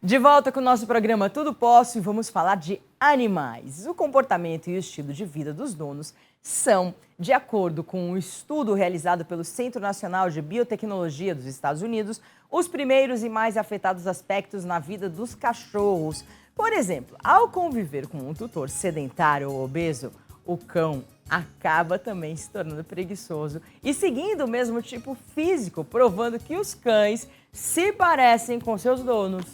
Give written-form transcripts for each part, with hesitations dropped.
De volta com o nosso programa Tudo Posso e vamos falar de animais. O comportamento e o estilo de vida dos donos são, de acordo com um estudo realizado pelo Centro Nacional de Biotecnologia dos Estados Unidos, os primeiros e mais afetados aspectos na vida dos cachorros. Por exemplo, ao conviver com um tutor sedentário ou obeso, o cão acaba também se tornando preguiçoso e seguindo o mesmo tipo físico, provando que os cães se parecem com seus donos.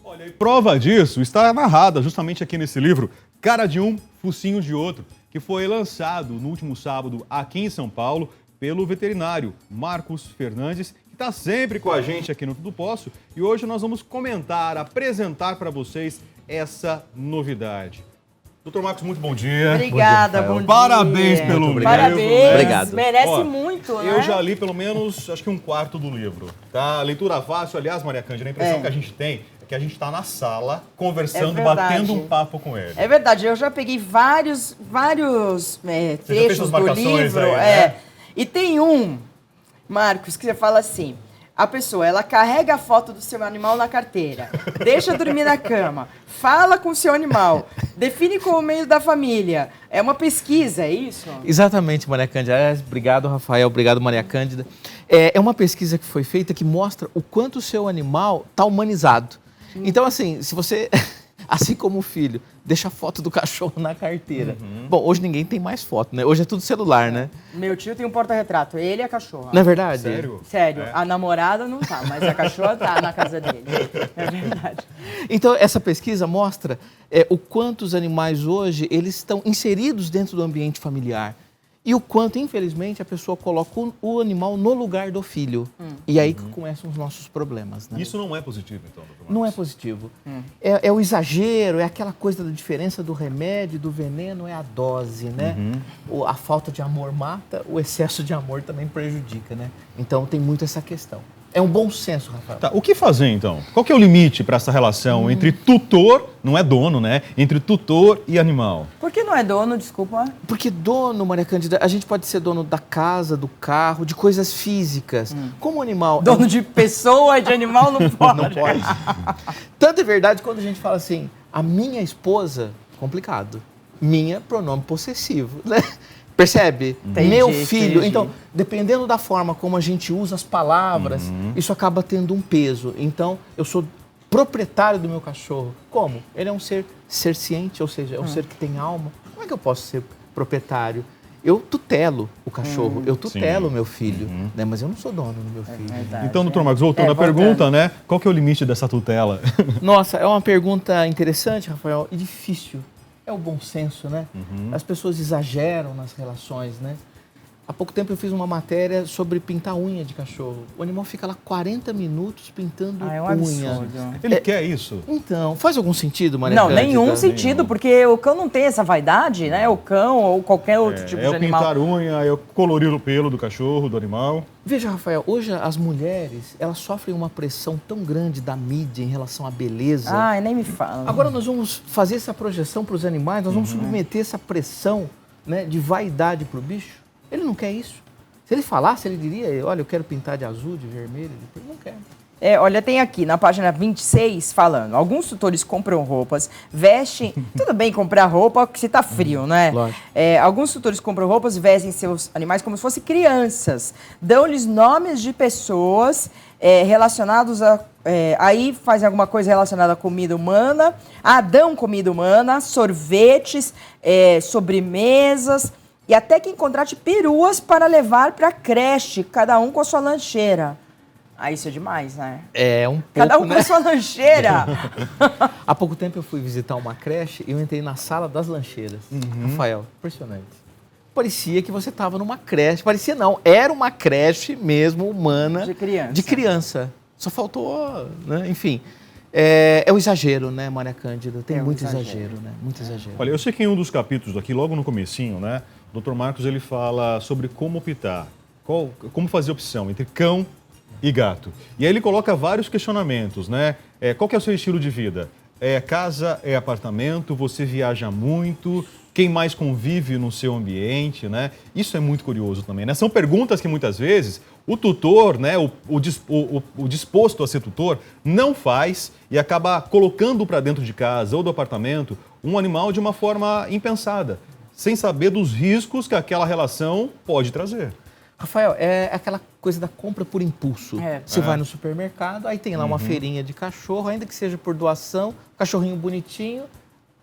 Olha, e prova disso está narrada justamente aqui nesse livro, Cara de um, Focinho de Outro, que foi lançado no último sábado aqui em São Paulo pelo veterinário Marcos Fernandes, que está sempre com a gente aqui no Tudo Posso. E hoje nós vamos comentar, apresentar para vocês essa novidade. Doutor Marcos, muito bom dia. Obrigada, bom dia. Parabéns pelo livro. Parabéns, né? Obrigado. Merece muito, né? Eu já li pelo menos, acho que um quarto do livro, tá? Leitura fácil, aliás, Maria Cândida, a impressão que a gente tem é que a gente está na sala, conversando, batendo um papo com ele. É verdade, eu já peguei vários trechos do livro. Aí, né? E tem um, Marcos, que você fala assim... A pessoa, ela carrega a foto do seu animal na carteira, deixa dormir na cama, fala com o seu animal, define como meio da família. É uma pesquisa, é isso? Exatamente, Maria Cândida. Obrigado, Rafael. Obrigado, Maria Cândida. É uma pesquisa que foi feita que mostra o quanto o seu animal está humanizado. Então, assim, se você... Assim como o filho, deixa a foto do cachorro na carteira. Bom, hoje ninguém tem mais foto, né? Hoje é tudo celular, né? Meu tio tem um porta-retrato, ele e a cachorra. Não é verdade? Sério? Sério, a namorada não tá, mas a cachorra tá na casa dele. É verdade. Então, essa pesquisa mostra o quanto os animais hoje, eles estão inseridos dentro do ambiente familiar. E o quanto, infelizmente, a pessoa coloca o animal no lugar do filho. E aí que começam os nossos problemas, né? Isso não é positivo, então, doutor Marcos? Não é positivo. É o exagero, é aquela coisa da diferença do remédio, do veneno, é a dose, né? A falta de amor mata, o excesso de amor também prejudica, né? Então tem muito essa questão. É um bom senso, Rafael. Tá, o que fazer, então? Qual que é o limite para essa relação entre tutor, não é dono, né? Entre tutor e animal? Por que não é dono, desculpa? Porque dono, Maria Cândida, a gente pode ser dono da casa, do carro, de coisas físicas. Como o animal... Dono de pessoa, de animal, não pode. Não pode. Tanto é verdade quando a gente fala assim, a minha esposa, complicado. Minha, pronome possessivo, né? Percebe? Entendi, Meu filho. entendi. Então, dependendo da forma como a gente usa as palavras, isso acaba tendo um peso. Então, eu sou proprietário do meu cachorro. Como? Ele é um ser ciente, ou seja, é um ser que tem alma. Como é que eu posso ser proprietário? Eu tutelo o cachorro, eu tutelo o meu filho, né? Mas eu não sou dono do meu filho. Verdade, Então, doutor Marcos, voltando à pergunta, né? Qual que é o limite dessa tutela? Nossa, é uma pergunta interessante, Rafael, e difícil. É o bom senso, né? As pessoas exageram nas relações, né? Há pouco tempo eu fiz uma matéria sobre pintar unha de cachorro. O animal fica lá 40 minutos pintando É um unha. absurdo. Ele quer isso? Então, faz algum sentido, Maria Não, Cândida? nenhum sentido, porque o cão não tem essa vaidade, né? O cão ou qualquer outro tipo de É o animal. pintar unha, é o colorir o pelo do cachorro, do animal. Veja, Rafael, hoje as mulheres, elas sofrem uma pressão tão grande da mídia em relação à beleza. Ai, nem me fala. Agora nós vamos fazer essa projeção para os animais, nós vamos submeter essa pressão, né, de vaidade para o bicho. Ele não quer isso. Se ele falasse, ele diria, olha, eu quero pintar de azul, de vermelho. Ele não quer. Olha, tem aqui na página 26 falando, alguns tutores compram roupas, vestem, tudo bem comprar roupa se tá frio, né? Lógico. Alguns tutores compram roupas e vestem seus animais como se fossem crianças, dão-lhes nomes de pessoas relacionados a... aí fazem alguma coisa relacionada à comida humana, dão comida humana, sorvetes, sobremesas... E até que contrate peruas para levar para a creche, cada um com a sua lancheira. Isso é demais, né? É um pouco, Cada um né? com a sua lancheira. Há pouco tempo eu fui visitar uma creche e eu entrei na sala das lancheiras. Rafael, impressionante. Parecia que você estava numa creche. Parecia não, era uma creche mesmo, humana. De criança. De criança. Só faltou, né? Enfim. É o exagero, né, Maria Cândida? Tem muito exagero, né? Muito exagero. Olha, eu sei que em um dos capítulos aqui, logo no comecinho, né? O Dr. Marcos, ele fala sobre como optar, como fazer opção entre cão e gato. E aí ele coloca vários questionamentos, né? Qual que é o seu estilo de vida? É casa, é apartamento, você viaja muito, quem mais convive no seu ambiente, né? Isso é muito curioso também, né? São perguntas que muitas vezes o tutor, né, o disposto a ser tutor, não faz e acaba colocando para dentro de casa ou do apartamento um animal de uma forma impensada, sem saber dos riscos que aquela relação pode trazer. Rafael, é aquela coisa da compra por impulso. Você vai no supermercado, aí tem lá uma feirinha de cachorro, ainda que seja por doação, cachorrinho bonitinho.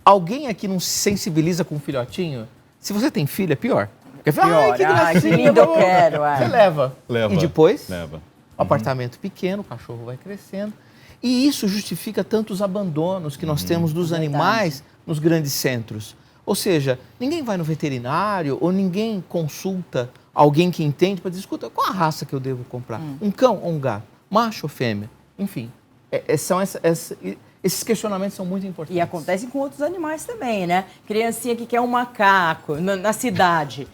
Alguém aqui não se sensibiliza com um filhotinho? Se você tem filho, é pior. Pior. Ai, que lindo, eu quero. Você leva. Leva. E depois, Leva. apartamento pequeno, o cachorro vai crescendo. E isso justifica tantos abandonos que nós temos dos animais nos grandes centros. Ou seja, ninguém vai no veterinário ou ninguém consulta alguém que entende para dizer, escuta, qual a raça que eu devo comprar? Um cão ou um gato? Macho ou fêmea? Enfim, esses questionamentos são muito importantes. E acontecem com outros animais também, né? Criancinha que quer um macaco na cidade.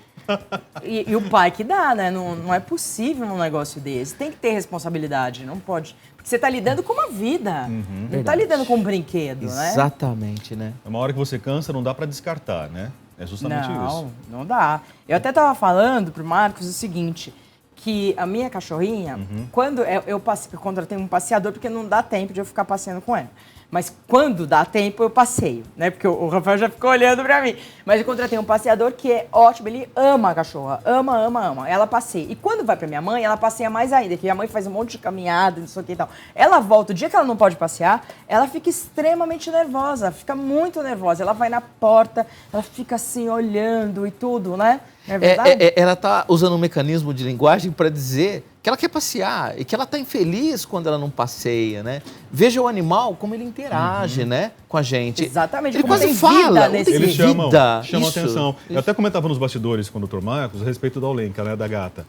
E o pai que dá, né? Não é possível um negócio desse. Tem que ter responsabilidade, não pode. Porque você está lidando com uma vida, não está lidando com um brinquedo, né? Exatamente, né? É uma hora que você cansa, não dá para descartar, né? É justamente isso. Não dá. Eu até estava falando pro Marcos o seguinte, que a minha cachorrinha, quando eu contratei um passeador, porque não dá tempo de eu ficar passeando com ela. Mas quando dá tempo, eu passeio, né? Porque o Rafael já ficou olhando pra mim. Mas eu contratei um passeador que é ótimo, ele ama a cachorra. Ama. Ela passeia. E quando vai pra minha mãe, ela passeia mais ainda, que minha mãe faz um monte de caminhada, não sei o que e tal. Ela volta, o dia que ela não pode passear, ela fica extremamente nervosa, fica muito nervosa. Ela vai na porta, ela fica assim, olhando e tudo, né? Não é verdade? Ela está usando um mecanismo de linguagem para dizer que ela quer passear e que ela está infeliz quando ela não passeia, né? Veja o animal, como ele interage, né, com a gente. Exatamente. Ele como quase tem fala. vida nesse Eles chamam Isso, atenção. isso. Eu até comentava nos bastidores com o Dr. Marcos a respeito da Olenka, né, da gata.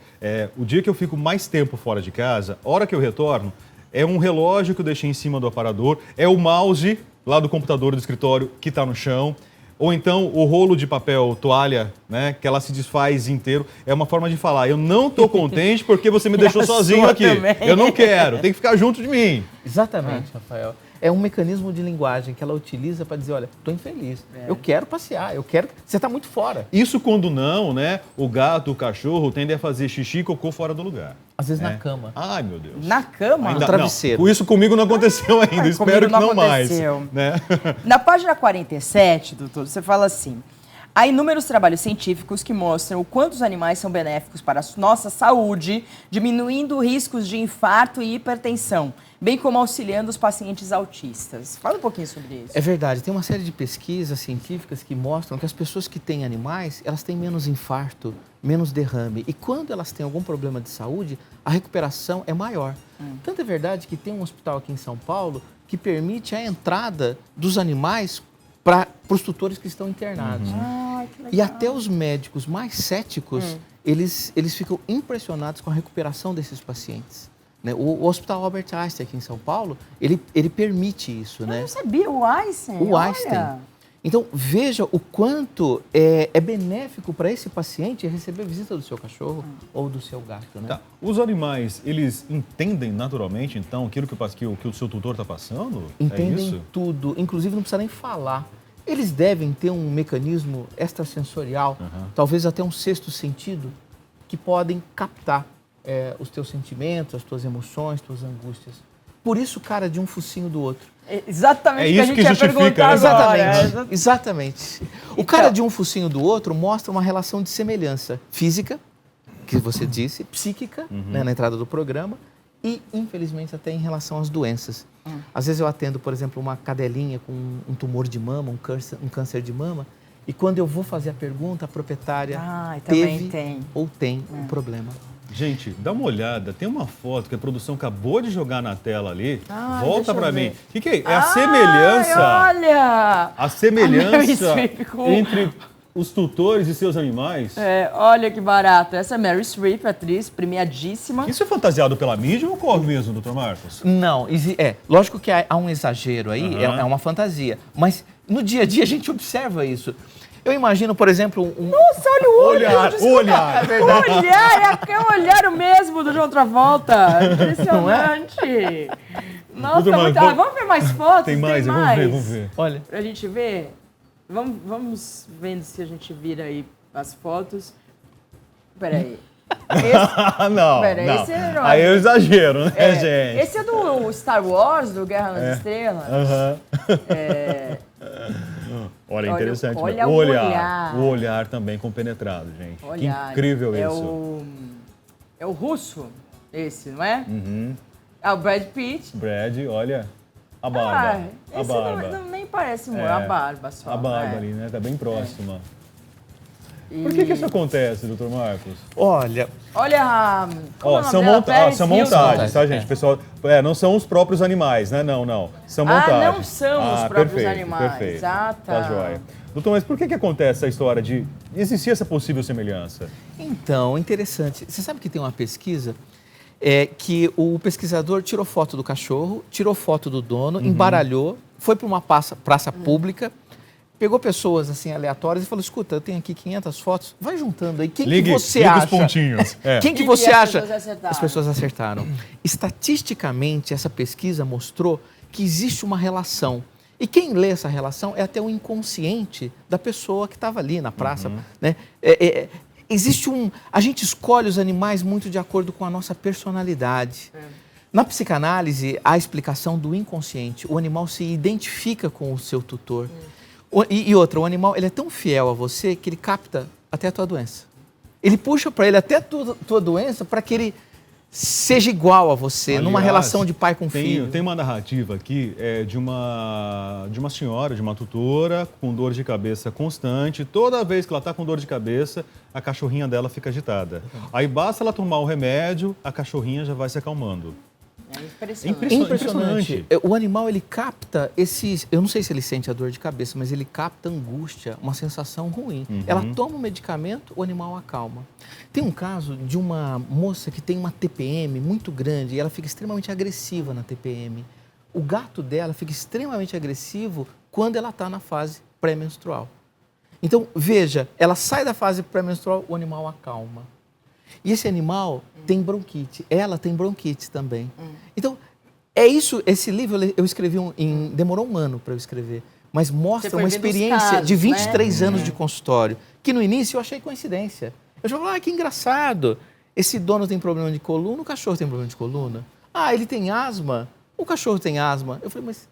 O dia que eu fico mais tempo fora de casa, a hora que eu retorno, é um relógio que eu deixei em cima do aparador, é o mouse lá do computador do escritório que está no chão, ou então o rolo de papel toalha, né, que ela se desfaz inteiro. É uma forma de falar, eu não estou contente porque você me deixou sozinho aqui. Também. Eu não quero, tem que ficar junto de mim. Exatamente, Rafael. É um mecanismo de linguagem que ela utiliza para dizer, olha, estou infeliz, eu quero passear, eu quero... Você está muito fora. Isso quando não, né, o gato, o cachorro tendem a fazer xixi e cocô fora do lugar. Às vezes na cama. Ai, meu Deus. Na cama? Ainda, no travesseiro. Não, isso comigo não aconteceu ainda, espero que não mais. Né? Na página 47, doutor, você fala assim, há inúmeros trabalhos científicos que mostram o quanto os animais são benéficos para a nossa saúde, diminuindo riscos de infarto e hipertensão, bem como auxiliando os pacientes autistas. Fala um pouquinho sobre isso. É verdade, tem uma série de pesquisas científicas que mostram que as pessoas que têm animais, elas têm menos infarto, menos derrame. E quando elas têm algum problema de saúde, a recuperação é maior. Tanto é verdade que tem um hospital aqui em São Paulo que permite a entrada dos animais para os tutores que estão internados. Que legal. E até os médicos mais céticos, eles ficam impressionados com a recuperação desses pacientes. Né? O Hospital Albert Einstein aqui em São Paulo, ele permite isso. Eu né? não sabia, o Einstein. O olha. Einstein. Então, veja o quanto é benéfico para esse paciente receber a visita do seu cachorro ou do seu gato. Né? Tá. Os animais, eles entendem naturalmente, então, aquilo que o seu tutor está passando? Entendem É isso? tudo, inclusive não precisa nem falar. Eles devem ter um mecanismo extrasensorial, talvez até um sexto sentido, que podem captar os teus sentimentos, as tuas emoções, as tuas angústias. Por isso, cara, de um focinho do outro. Exatamente É o que a isso gente que ia justifica, perguntar né? agora. Exatamente. O cara de um focinho do outro mostra uma relação de semelhança física, que você disse, psíquica, né, na entrada do programa, e, infelizmente, até em relação às doenças. Às vezes eu atendo, por exemplo, uma cadelinha com um tumor de mama, um câncer de mama, e quando eu vou fazer a pergunta, a proprietária também teve ou tem um problema. Gente, dá uma olhada, tem uma foto que a produção acabou de jogar na tela ali. Deixa Volta eu pra ver. mim. O que é? É a semelhança. Olha! A semelhança Mary Streep com- entre os tutores e seus animais. Olha que barato. Essa é Mary Streep, atriz premiadíssima. Isso é fantasiado pela mídia ou ocorre mesmo, doutor Marcos? Não, lógico que há um exagero aí, é uma fantasia, mas no dia a dia a gente observa isso. Eu imagino, por exemplo, Nossa, olha o olho! O olhar. O olhar, é o olhar mesmo do João Travolta. Impressionante. Nossa, Doutor muito... Marcos, vamos ver mais fotos? Tem mais? Vamos ver. Olha, Pra gente ver. Vamos vendo se a gente vira aí as fotos. Peraí. Não, Pera, não. esse não Aí é. eu exagero, né, gente? Esse é do Star Wars, do Guerra nas Estrelas. Aham. Olha, Olha, interessante. olha o o olhar. olhar. O olhar também compenetrado, gente. Olha, Que incrível é isso. É o russo, esse, não é? Uhum. É o Brad Pitt. Brad, olha a barba. A Esse barba. nem parece muito, É, a barba só. A barba é. ali, né? Tá bem próxima. E- Por que isso acontece, doutor Marcos? Olha, Olha, como é o nome são, dela? Paris são Hilton. montagens, tá, gente? Pessoal, não são os próprios animais, né? Não. São montagens. Não são os próprios perfeito, animais. Perfeito. Ah, tá. Tá joia. Doutor, mas por que acontece essa história de existir essa possível semelhança? então, interessante. Você sabe que tem uma pesquisa que o pesquisador tirou foto do cachorro, tirou foto do dono, embaralhou, foi para uma praça pública, pegou pessoas assim aleatórias e falou: escuta, eu tenho aqui 500 fotos, vai juntando aí. Quem que você acha? Os pontinhos. Quem que E você as acha? pessoas acertaram. As pessoas acertaram. Estatisticamente, essa pesquisa mostrou que existe uma relação. E quem lê essa relação é até o inconsciente da pessoa que estava ali na praça. Né? Existe a gente escolhe os animais muito de acordo com a nossa personalidade. Na psicanálise, há a explicação do inconsciente. O animal se identifica com o seu tutor. E outra, o animal ele é tão fiel a você que ele capta até a tua doença. Ele puxa para ele até a tua doença para que ele seja igual a você, Aliás, numa relação de pai com filho. Tem uma narrativa aqui de uma senhora, de uma tutora, com dor de cabeça constante. Toda vez que ela está com dor de cabeça, a cachorrinha dela fica agitada. Aí basta ela tomar o remédio, a cachorrinha já vai se acalmando. É impressionante. Impressionante. O animal, ele capta esses... Eu não sei se ele sente a dor de cabeça, mas ele capta angústia, uma sensação ruim. Ela toma o medicamento, o animal acalma. Tem um caso de uma moça que tem uma TPM muito grande e ela fica extremamente agressiva na TPM. O gato dela fica extremamente agressivo quando ela está na fase pré-menstrual. Então, veja, ela sai da fase pré-menstrual, o animal acalma. E esse animal tem bronquite, ela tem bronquite também. Então, é isso, esse livro eu escrevi, demorou um ano para eu escrever, mas mostra uma experiência de 23 anos de consultório, que no início eu achei coincidência. Eu já falei, que engraçado, esse dono tem problema de coluna, o cachorro tem problema de coluna. Ah, ele tem asma, o cachorro tem asma. Eu falei, mas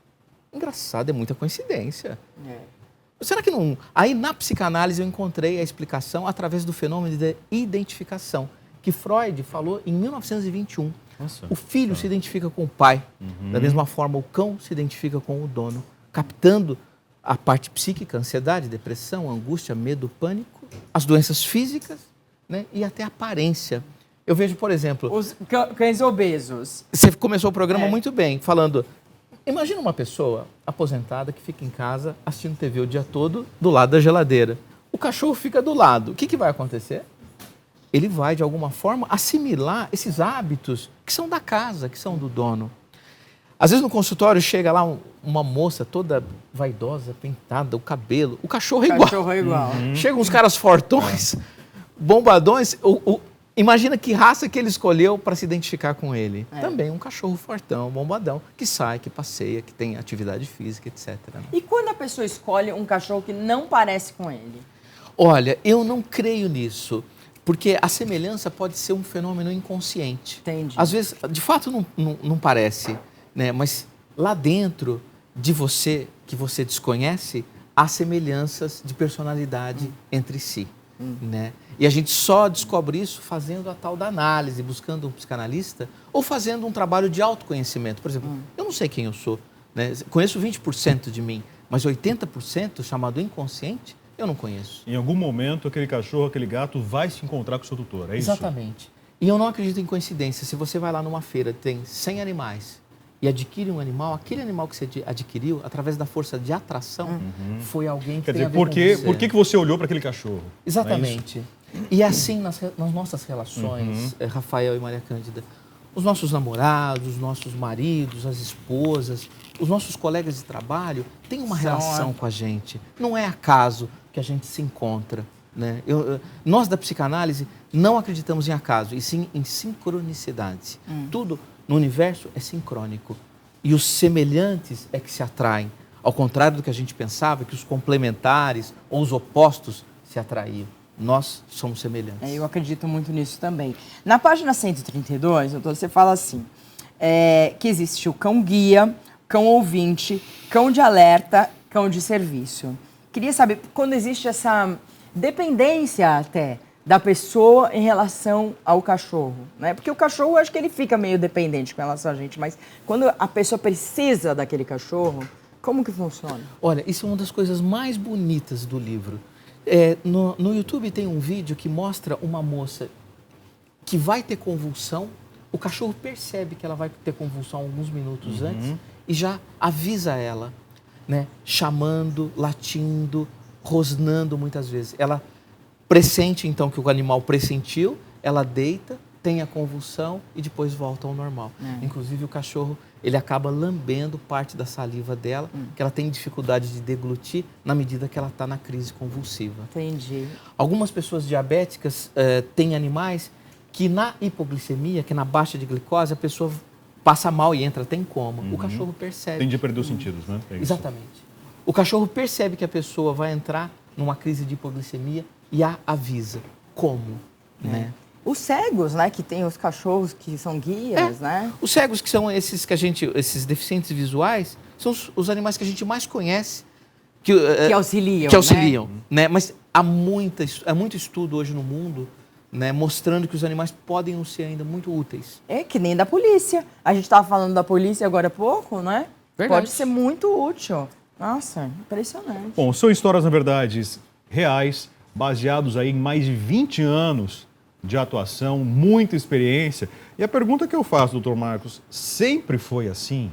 engraçado, é muita coincidência. Será que não... Aí, na psicanálise, eu encontrei a explicação através do fenômeno de identificação, que Freud falou em 1921. Nossa. O filho se identifica com o pai. Da mesma forma, o cão se identifica com o dono, captando a parte psíquica, ansiedade, depressão, angústia, medo, pânico, as doenças físicas, né, e até a aparência. Eu vejo, por exemplo... Os cães obesos. Você começou o programa muito bem, falando... Imagina uma pessoa aposentada que fica em casa assistindo TV o dia todo do lado da geladeira. O cachorro fica do lado. O que vai acontecer? Ele vai, de alguma forma, assimilar esses hábitos que são da casa, que são do dono. Às vezes no consultório chega lá uma moça toda vaidosa, pintada, o cabelo. O cachorro é igual. Cachorro é igual. Chegam uns caras fortões, bombadões. Imagina que raça que ele escolheu para se identificar com ele. Também um cachorro fortão, bombadão, que sai, que passeia, que tem atividade física, etc. E quando a pessoa escolhe um cachorro que não parece com ele? Olha, eu não creio nisso, porque a semelhança pode ser um fenômeno inconsciente. Entendi. Às vezes, de fato, não parece, né? Mas lá dentro de você, que você desconhece, há semelhanças de personalidade entre si, né? E a gente só descobre isso fazendo a tal da análise, buscando um psicanalista ou fazendo um trabalho de autoconhecimento. Por exemplo, eu não sei quem eu sou, né? Conheço 20% de mim, mas 80%, chamado inconsciente, eu não conheço. Em algum momento, aquele cachorro, aquele gato vai se encontrar com o seu tutor, é isso? Exatamente. E eu não acredito em coincidência. Se você vai lá numa feira, tem 100 animais e adquire um animal, aquele animal que você adquiriu, através da força de atração, foi alguém que Quer tem dizer, a ver com você. por que você olhou para aquele cachorro? Exatamente. E é assim nas nossas relações, Rafael e Maria Cândida. Os nossos namorados, os nossos maridos, as esposas, os nossos colegas de trabalho têm uma relação com a gente. Não é acaso que a gente se encontra, né? Nós da psicanálise não acreditamos em acaso, e sim em sincronicidade. Tudo no universo é sincrônico. E os semelhantes é que se atraem. Ao contrário do que a gente pensava, que os complementares ou os opostos se atraíam. nós somos semelhantes. Eu acredito muito nisso também. Na página 132, doutor, você fala assim, que existe o cão-guia, cão-ouvinte, cão de alerta, cão de serviço. Queria saber, quando existe essa dependência até da pessoa em relação ao cachorro, né? Porque o cachorro, eu acho que ele fica meio dependente com relação a gente, mas quando a pessoa precisa daquele cachorro, como que funciona? Olha, isso é uma das coisas mais bonitas do livro. No YouTube tem um vídeo que mostra uma moça que vai ter convulsão, o cachorro percebe que ela vai ter convulsão alguns minutos antes e já avisa ela, né? Chamando, latindo, rosnando muitas vezes. Ela pressente, então, que o animal pressentiu, ela deita, tem a convulsão e depois volta ao normal. Inclusive, o cachorro, ele acaba lambendo parte da saliva dela, que ela tem dificuldade de deglutir na medida que ela está na crise convulsiva. Entendi. Algumas pessoas diabéticas têm animais que na hipoglicemia, que na baixa de glicose, a pessoa passa mal e entra até em coma. O cachorro percebe. Tende a perder os sentidos, né? É isso. Exatamente. O cachorro percebe que a pessoa vai entrar numa crise de hipoglicemia e a avisa. Como? Né? Os cegos, né, que tem os cachorros que são guias, né? Os cegos, que são esses esses deficientes visuais, são os animais que a gente mais conhece que auxiliam. Que auxiliam, né? Mas há muito estudo hoje no mundo, né, mostrando que os animais podem não ser ainda muito úteis. É que nem da polícia. A gente estava falando da polícia agora há pouco, né? Verdade. Pode ser muito útil. Nossa, impressionante. Bom, são histórias, na verdade, reais, baseados aí em mais de 20 anos de atuação, muita experiência. E a pergunta que eu faço, doutor Marcos, sempre foi assim?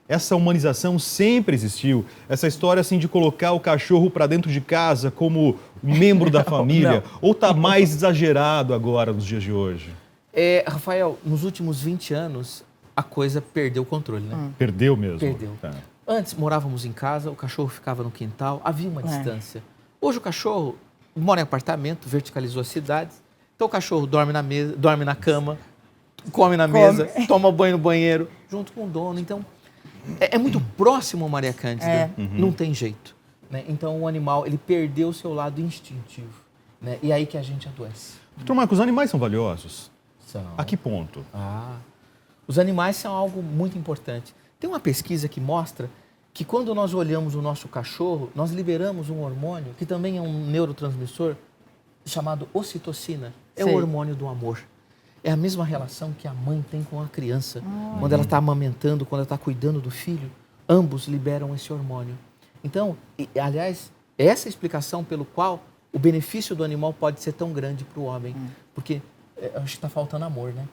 Essa humanização sempre existiu? Essa história assim de colocar o cachorro para dentro de casa como membro da família? Não. Ou está mais exagerado agora nos dias de hoje? Rafael, nos últimos 20 anos, a coisa perdeu o controle, né? Perdeu mesmo? Perdeu. Tá. Antes, morávamos em casa, o cachorro ficava no quintal, havia uma distância. Hoje, o cachorro mora em apartamento, verticalizou as cidades. Então, o cachorro dorme na mesa, dorme na cama, come na mesa, toma banho no banheiro, junto com o dono. Então, é muito próximo, Maria Cândida. Não tem jeito. Né? Então, o animal, ele perdeu o seu lado instintivo. Né? E é aí que a gente adoece. Doutor Marcos, os animais são valiosos? São. A que ponto? Os animais são algo muito importante. Tem uma pesquisa que mostra que quando nós olhamos o nosso cachorro, nós liberamos um hormônio que também é um neurotransmissor chamado ocitocina. É o hormônio do amor. É a mesma relação que a mãe tem com a criança. Quando ela está amamentando, quando ela está cuidando do filho, ambos liberam esse hormônio. Então, aliás, essa é a explicação pelo qual o benefício do animal pode ser tão grande para o homem. Porque acho que está faltando amor, né?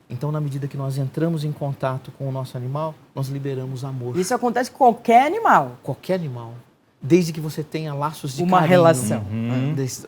Então, na medida que nós entramos em contato com o nosso animal, nós liberamos amor. Isso acontece com qualquer animal. Qualquer animal. Desde que você tenha laços de uma carinho. Relação.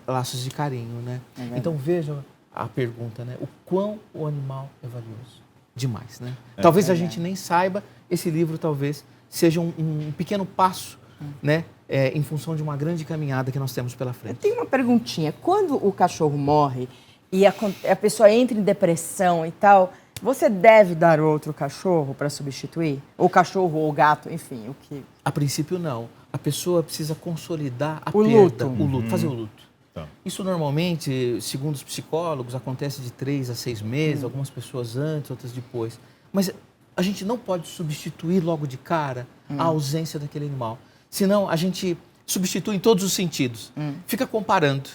Laços de carinho, né? Então, veja a pergunta, né? O quão o animal é valioso. Demais, né? Talvez a gente nem saiba, esse livro talvez seja um pequeno passo, né? Em função de uma grande caminhada que nós temos pela frente. Eu tenho uma perguntinha. Quando o cachorro morre e a pessoa entra em depressão e tal, você deve dar outro cachorro para substituir? Ou cachorro ou gato, enfim, o que... A princípio, não. A pessoa precisa consolidar a perda, o luto, fazer o luto. Tá. Isso normalmente, segundo os psicólogos, acontece de 3 a 6 meses, algumas pessoas antes, outras depois. Mas a gente não pode substituir logo de cara a ausência daquele animal. Senão, a gente substitui em todos os sentidos. Fica comparando.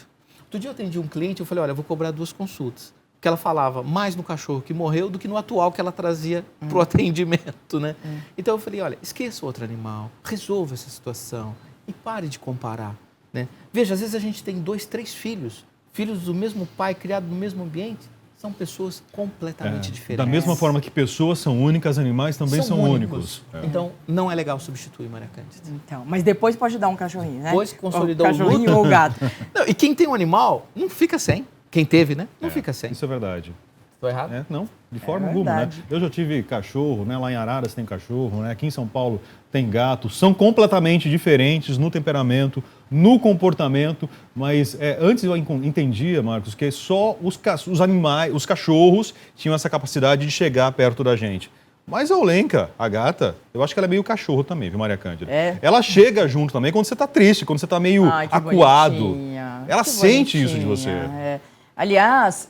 Outro dia eu atendi um cliente, eu falei, olha, eu vou cobrar 2 consultas. Porque ela falava mais no cachorro que morreu do que no atual que ela trazia para o atendimento, né? Então eu falei, olha, esqueça o outro animal, resolva essa situação e pare de comparar, né? Veja, às vezes a gente tem 2, 3 filhos, filhos do mesmo pai, criados no mesmo ambiente, são pessoas completamente diferentes. Da mesma forma que pessoas são únicas, animais também são únicos. Então, não é legal substituir, Maria Cândida. Então, mas depois pode dar um cachorrinho, né? Depois consolidar o cachorrinho ou o gato. Não, e quem tem um animal, não fica sem. Quem teve, né? Não fica sem. Isso é verdade. Estou errado? Não, de forma alguma, né? Eu já tive cachorro, né? Lá em Araras tem cachorro, né? Aqui em São Paulo tem gato. São completamente diferentes no temperamento, no comportamento, mas antes eu entendia, Marcos, que só os animais, os cachorros tinham essa capacidade de chegar perto da gente. Mas a Olenka, a gata, eu acho que ela é meio cachorro também, viu, Maria Cândida? É? Ela chega junto também quando você tá triste, quando você tá meio Ai, que acuado. bonitinha, Ela que sente isso de bonitinha, você. é. Aliás,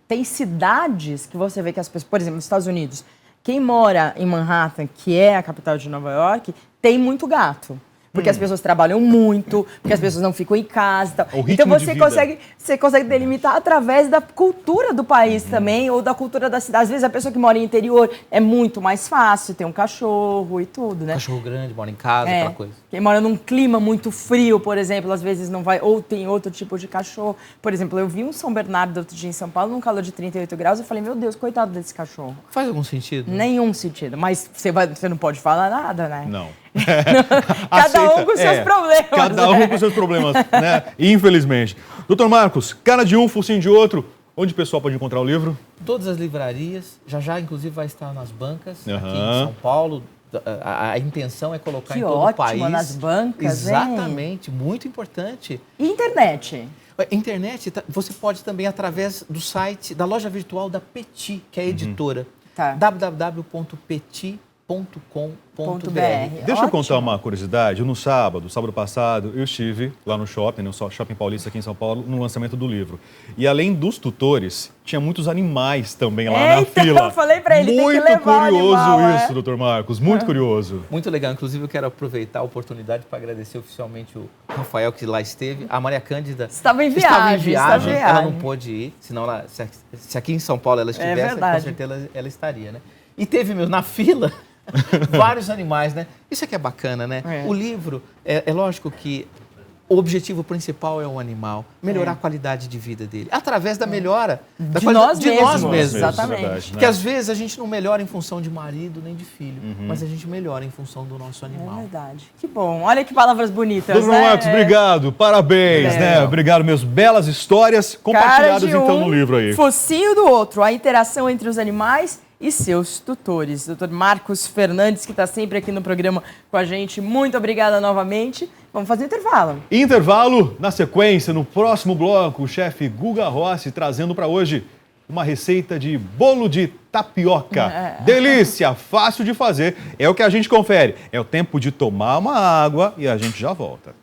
tem cidades que você vê que as pessoas... Por exemplo, nos Estados Unidos, quem mora em Manhattan, que é a capital de Nova York, tem muito gato. Porque as pessoas trabalham muito, porque as pessoas não ficam em casa e tal. O ritmo Então de você vida. consegue delimitar através da cultura do país também, ou da cultura da cidade. Às vezes a pessoa que mora em interior é muito mais fácil, tem um cachorro e tudo, né? Cachorro grande, mora em casa, aquela coisa. Quem mora num clima muito frio, por exemplo, às vezes não vai, ou tem outro tipo de cachorro. Por exemplo, eu vi um São Bernardo outro dia em São Paulo, num calor de 38 graus, eu falei, meu Deus, coitado desse cachorro. Faz algum sentido? Nenhum sentido, mas você não pode falar nada, né? Não. Cada um com seus problemas. Cada um com seus problemas, né? Infelizmente. Doutor Marcos, cara de um, focinho de outro. Onde o pessoal pode encontrar o livro? Todas as livrarias, já inclusive vai estar nas bancas, aqui Aham. em São Paulo. A intenção é colocar Que em todo o ótimo, país. nas bancas, hein? Exatamente, muito importante. E internet? A internet, você pode também através do site, da loja virtual da Petit, que é a editora. Tá. www.petit.com.br. Deixa eu contar Ótimo. uma curiosidade. No sábado passado, eu estive lá no shopping, no Shopping Paulista aqui em São Paulo, no lançamento do livro. E além dos tutores, tinha muitos animais também lá na Eita, fila. eu falei pra ele, tem que muito levar o curioso animal, isso, doutor Marcos, muito curioso. Muito legal. Inclusive, eu quero aproveitar a oportunidade para agradecer oficialmente o Rafael, que lá esteve. A Maria Cândida Estava em viagem. Ela não pôde ir, senão se aqui em São Paulo ela estivesse, verdade. com certeza ela estaria, né? E teve, na fila, vários animais, né? Isso aqui é bacana, né? É. O livro, é lógico que o objetivo principal é o animal, melhorar a qualidade de vida dele, através da melhora da De qualidade nós de nós mesmos, mesmos. exatamente. Verdade, Porque né? às vezes a gente não melhora em função de marido nem de filho, mas a gente melhora em função do nosso É animal. verdade. Que bom. Olha que palavras bonitas, Doutor né? Marcos, obrigado, parabéns, né? Obrigado mesmo. Belas histórias compartilhadas Cara de então um, no livro aí. Focinho do outro. A interação entre os animais e seus tutores. Doutor Marcos Fernandes, que está sempre aqui no programa com a gente. Muito obrigada novamente. Vamos fazer um intervalo. Intervalo, na sequência, no próximo bloco, o chefe Guga Rossi trazendo para hoje uma receita de bolo de tapioca. Delícia, fácil de fazer, é o que a gente confere. É o tempo de tomar uma água e a gente já volta.